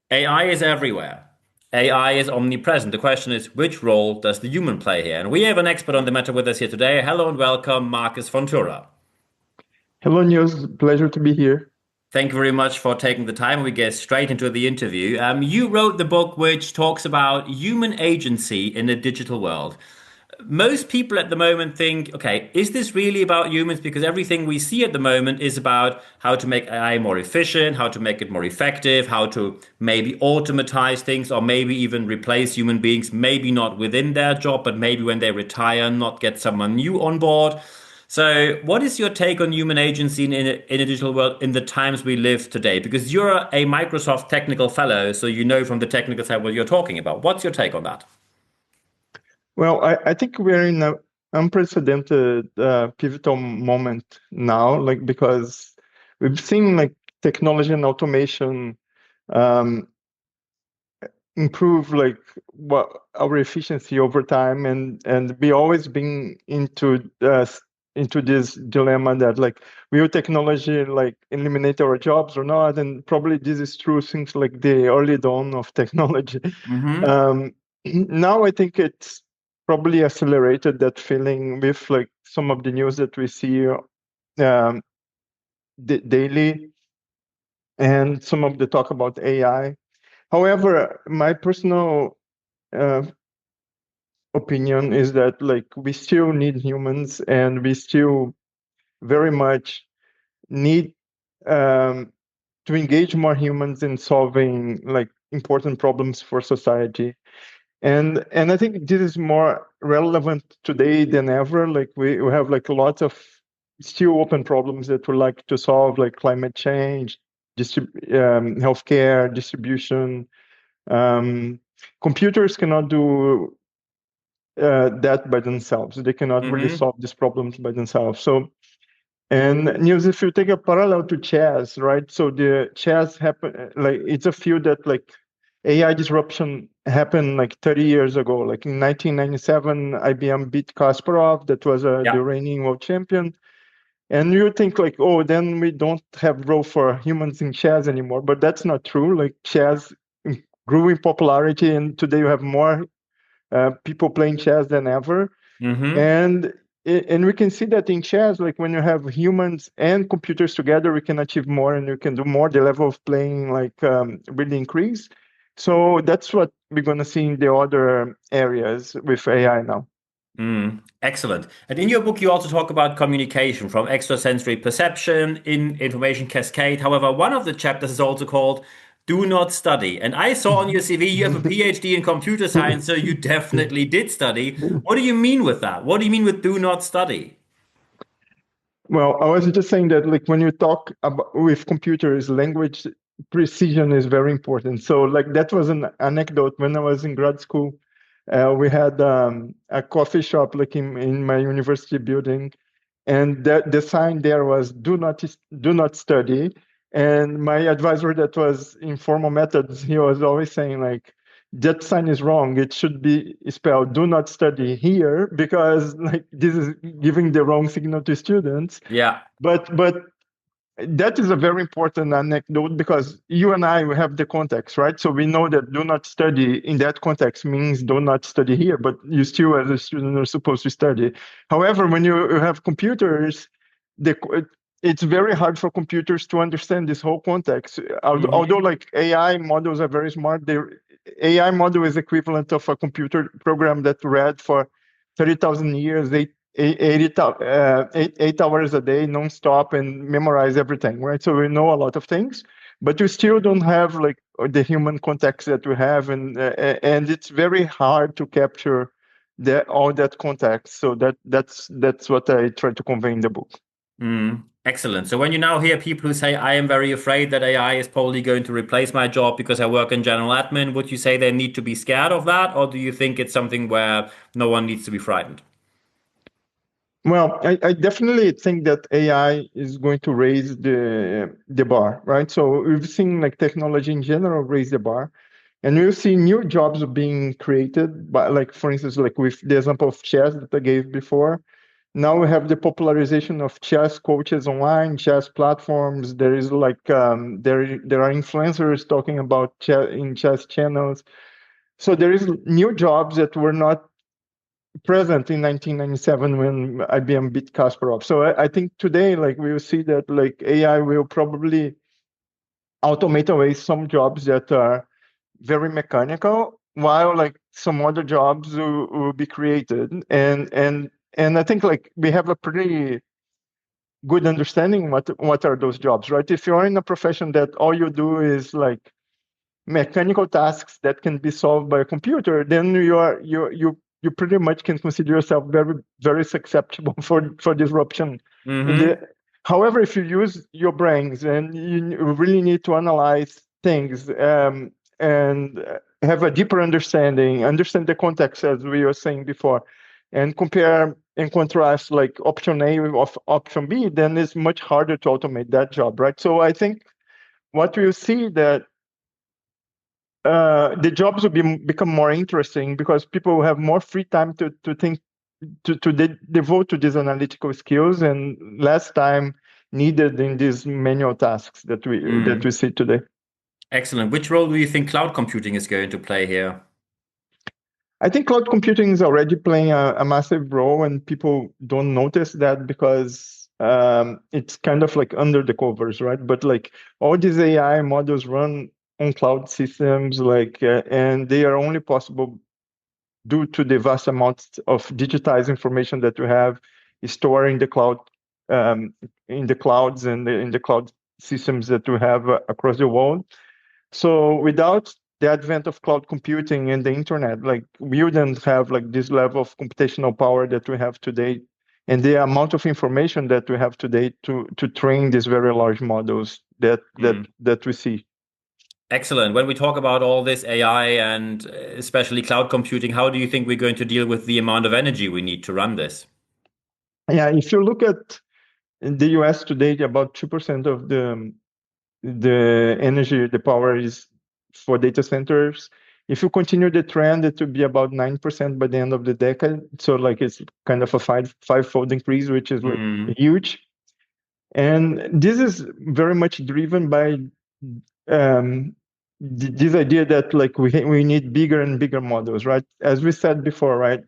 AI is everywhere. AI is omnipresent. The question is, which role does the human play here? And we have an expert on the matter with us here today. Hello and welcome, Marcus Fontoura. Hello, Niels. Pleasure to be here. Thank you very much for taking the time. We get straight into the interview. You wrote the book which talks about human agency in a digital world. Most people at the moment think, okay, is this really about humans? Because everything we see at the moment is about how to make AI more efficient, how to make it more effective, how to maybe automatize things, or maybe even replace human beings, maybe not within their job, but maybe when they retire, not get someone new on board. So, what is your take on human agency in a digital world in the times we live today? Because you're a Microsoft technical fellow, so you know from the technical side what you're talking about. What's your take on that? Well, I think we're in an unprecedented pivotal moment now, like because we've seen like technology and automation um, improve like what our efficiency over time, and we always been into this dilemma that like will technology like eliminate our jobs or not? And probably this is true since like the early dawn of technology. Mm-hmm. Um, Now I think it's probably accelerated that feeling with like some of the news that we see um, daily and some of the talk about AI. However, my personal uh, opinion is that like we still need humans, and we still very much need um, to engage more humans in solving like important problems for society. And I think this is more relevant today than ever. Like we have like lots of still open problems that we like to solve, like climate change, healthcare, distribution. Um, Computers cannot do that by themselves. They cannot really Mm-hmm. solve these problems by themselves. So, and Niels, if you take a parallel to chess, right? So the chess happen like it's a field that like AI disruption happened like 30 years ago. Like in 1997, IBM beat Kasparov, that was the Yeah. reigning world champion. And you think like, oh, then we don't have role for humans in chess anymore. But that's not true. Like chess grew in popularity, and today you have more people playing chess than ever. Mm-hmm. And and we can see that in chess, like when you have humans and computers together, we can achieve more, and we can do more. The level of playing like really increase. So that's what we're going to see in the other areas with AI now. Mm, excellent. And in your book, you also talk about communication from extrasensory perception in information cascade. However, one of the chapters is also called Do Not Study. And I saw on your CV you have a PhD in computer science, so you definitely did study. What do you mean with that? What do you mean with do not study? Well, I was just saying that like when you talk about with computers, language precision is very important. So like that was an anecdote when I was in grad school. We had a coffee shop like in my university building, and the sign there was do not study. And my advisor that was in formal methods, he was always saying like that sign is wrong. It should be spelled do not study here, because like this is giving the wrong signal to students. Yeah. But that is a very important anecdote, because you and I, we have the context, right? So we know that do not study in that context means do not study here, but you still, as a student, are supposed to study. However, when you have computers, the it's very hard for computers to understand this whole context. Although Mm-hmm. like AI models are very smart, the AI model is equivalent of a computer program that read for 30,000 years, 8 hours a day, non-stop, and memorize everything, right? So we know a lot of things, but you still don't have like the human context that we have, and it's very hard to capture all that context. So that's what I try to convey in the book. Mm, excellent. So when you now hear people who say, I am very afraid that AI is probably going to replace my job because I work in general admin, would you say they need to be scared of that? Or do you think it's something where no one needs to be frightened? Well, I definitely think that AI is going to raise the bar, right? So we've seen like technology in general raise the bar, and we'll see new jobs being created by, like, for instance, like with the example of chess that I gave before. Now we have the popularization of chess coaches online, chess platforms. There is there are influencers talking about chess in chess channels. So there is new jobs that were not present in 1997 when IBM beat Kasparov. So I think today, like we will see that like AI will probably automate away some jobs that are very mechanical, while like some other jobs will be created. And I think like we have a pretty good understanding what are those jobs, right? If you're in a profession that all you do is like mechanical tasks that can be solved by a computer, then you pretty much can consider yourself very susceptible for disruption. In Mm-hmm. the However, if you use your brains and you really need to analyze things and have a deeper understand the context as we were saying before, and compare and contrast like option A with option B, then it's much harder to automate that job, right? So I think what we'll see that the jobs will become more interesting because people will have more free time to think devote to these analytical skills and less time needed in these manual tasks that we Mm. see today. Excellent. Which role do you think cloud computing is going to play here? I think cloud computing is already playing a massive role, and people don't notice that because it's kind of like under the covers, right? But like all these AI models run on cloud systems, and they are only possible due to the vast amounts of digitized information that we have stored um, in the clouds and in the cloud systems that we have across the world. So without the advent of cloud computing and the internet, like we wouldn't have like this level of computational power that we have today, and the amount of information that we have today to train these very large models that we see. Excellent. When we talk about all this AI and especially cloud computing, how do you think we're going to deal with the amount of energy we need to run this? Yeah, if you look at the US today, about 2% of the energy, the power is for data centers. If you continue the trend, it will be about 9% by the end of the decade. So like it's kind of a five-fold increase, which is like Mm, huge. And this is very much driven by this idea that like we need bigger and bigger models, right? As we said before, right?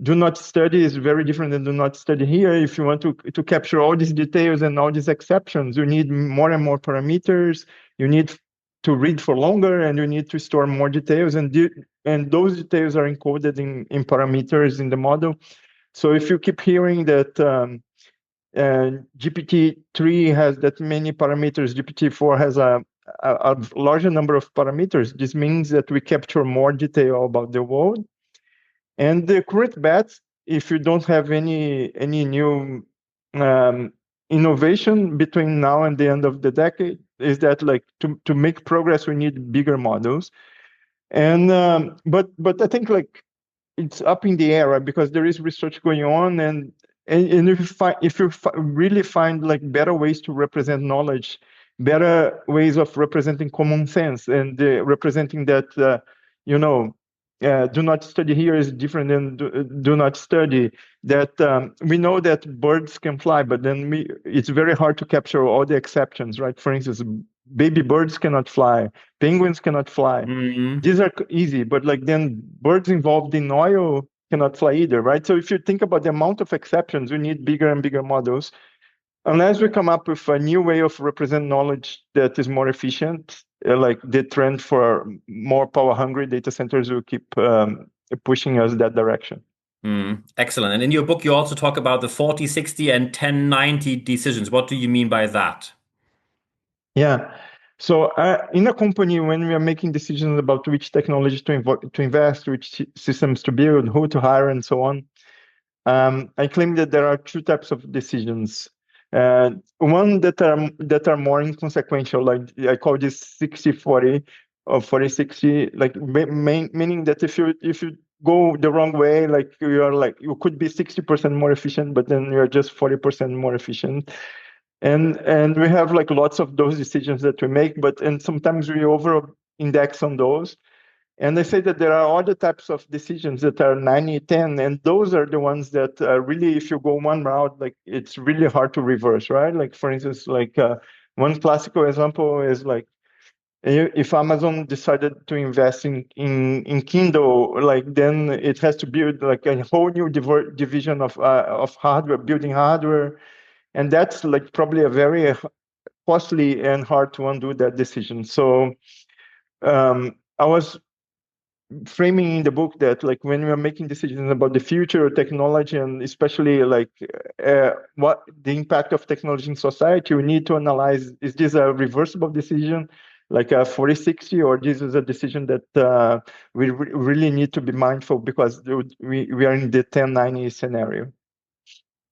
Do not study is very different than do not study here. If you want to capture all these details and all these exceptions, you need more and more parameters. You need to read for longer, and you need to store more details, and those details are encoded in parameters in the model. So if you keep hearing that GPT-3 has that many parameters, GPT-4 has a larger number of parameters, this means that we capture more detail about the world. And the current bet, if you don't have any new innovation between now and the end of the decade, is that like to make progress, we need bigger models. And but I think like it's up in the air, right? Because there is research going on, and if you really find like better ways to represent knowledge, better ways of representing common sense, and representing that do not study here is different than do not study. That we know that birds can fly, but then it's very hard to capture all the exceptions, right? For instance, baby birds cannot fly, penguins cannot fly. mm, These are easy, but like then birds involved in oil cannot fly either, right? So if you think about the amount of exceptions, we need bigger and bigger models. Unless we come up with a new way of represent knowledge that is more efficient, like the trend for more power-hungry data centers will keep pushing us that direction. excellent. And in your book, you also talk about the 40, 60, and 1090 decisions. What do you mean by that? Yeah. So in a company, when we are making decisions about which technology to invest, which systems to build, who to hire, and so on, I claim that there are two types of decisions. One that are more inconsequential, like I call this 60-40 or 40-60, like meaning that if you go the wrong way, like you could be 60% more efficient, but then you're just 40% more efficient. And we have like lots of those decisions that we make, and sometimes we over index on those. And I say that there are other types of decisions that are 90-10, and those are the ones that really, if you go one route, like it's really hard to reverse, right? Like for instance, like one classical example is like if Amazon decided to invest in Kindle, like then it has to build like a whole new division of hardware, building hardware, and that's like probably a very costly and hard to undo that decision. So I was framing in the book that like when we are making decisions about the future of technology and especially like what the impact of technology in society, we need to analyze, is this a reversible decision like a 40-60, or this is a decision that we really need to be mindful because we are in the 10-90 scenario.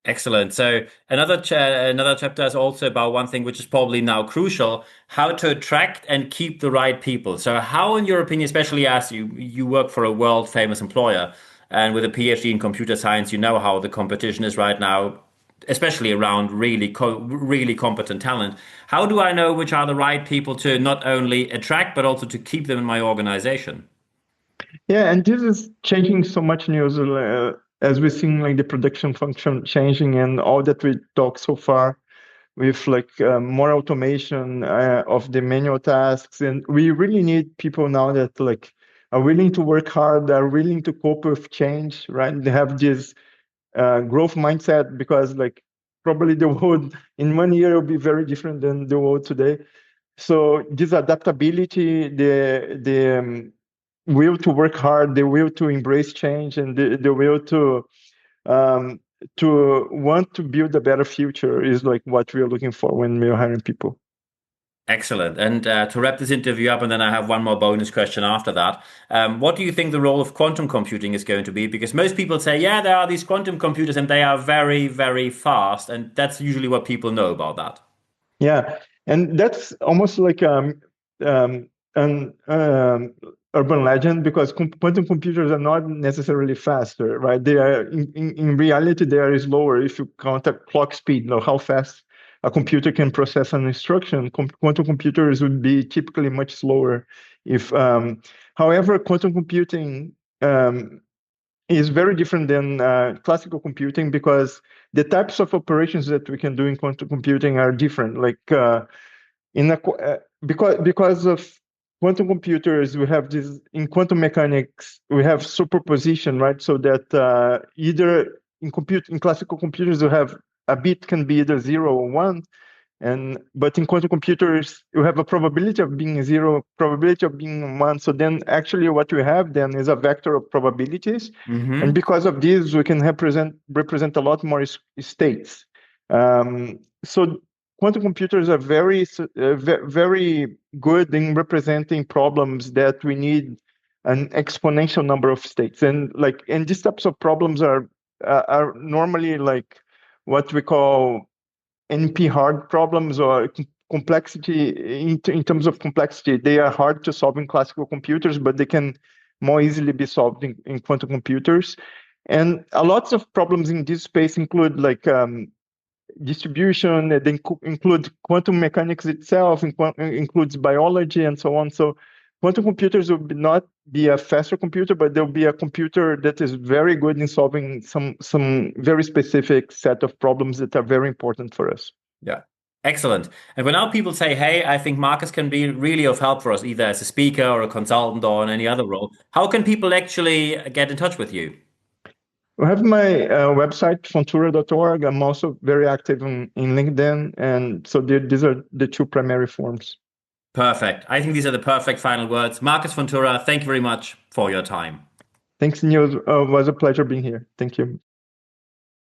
Excellent. So another chapter is also about one thing which is probably now crucial: how to attract and keep the right people. So how, in your opinion, especially as you work for a world famous employer and with a PhD in computer science, you know how the competition is right now, especially around really competent talent. How do I know which are the right people to not only attract but also to keep them in my organization? Yeah, and this is changing so much news as we're seeing like the production function changing and all that we talked so far with like more automation of the manual tasks. And we really need people now that like are willing to work hard, are willing to cope with change, right? They have this growth mindset because like probably the world in 1 year will be very different than the world today. So this adaptability, the will to work hard, the will to embrace change, and the will um, to want to build a better future is like what we are looking for when we are hiring people. Excellent. And to wrap this interview up, and then I have one more bonus question after that. What do you think the role of quantum computing is going to be? Because most people say, yeah, there are these quantum computers and they are very fast. And that's usually what people know about that. Yeah, and that's almost like an urban legend because quantum computers are not necessarily faster, right? They are in reality they are slower if you count at clock speed, you know, how fast a computer can process an instruction. Quantum computers would be typically much slower. If, however, quantum computing is very different than classical computing because the types of operations that we can do in quantum computing are different. Like in a because of quantum computers, we have this in quantum mechanics. We have superposition, right? So that either in classical computers, you have a bit can be either 0 or 1, and but in quantum computers, you have a probability of being 0, probability of being 1. So then actually what we have then is a vector of probabilities. And Hmm. because of this, we can represent a lot more states. So quantum computers are very good in representing problems that we need an exponential number of states. And these types of problems are normally like what we call NP hard problems or complexity in terms of complexity. They are hard to solve in classical computers, but they can more easily be solved in quantum computers. And a lots of problems in this space include like distribution, they include quantum mechanics itself, includes biology and so on. So quantum computers will not be a faster computer, but there'll be a computer that is very good in solving some very specific set of problems that are very important for us. Yeah. Excellent. And when now people say, hey, I think Marcus can be really of help for us, either as a speaker or a consultant or in any other role, how can people actually get in touch with you? I have my website, fontoura.org. I'm also very active in LinkedIn. And so these are the two primary forms. Perfect. I think these are the perfect final words. Marcus Fontoura, thank you very much for your time. Thanks, Niels. It was a pleasure being here. Thank you.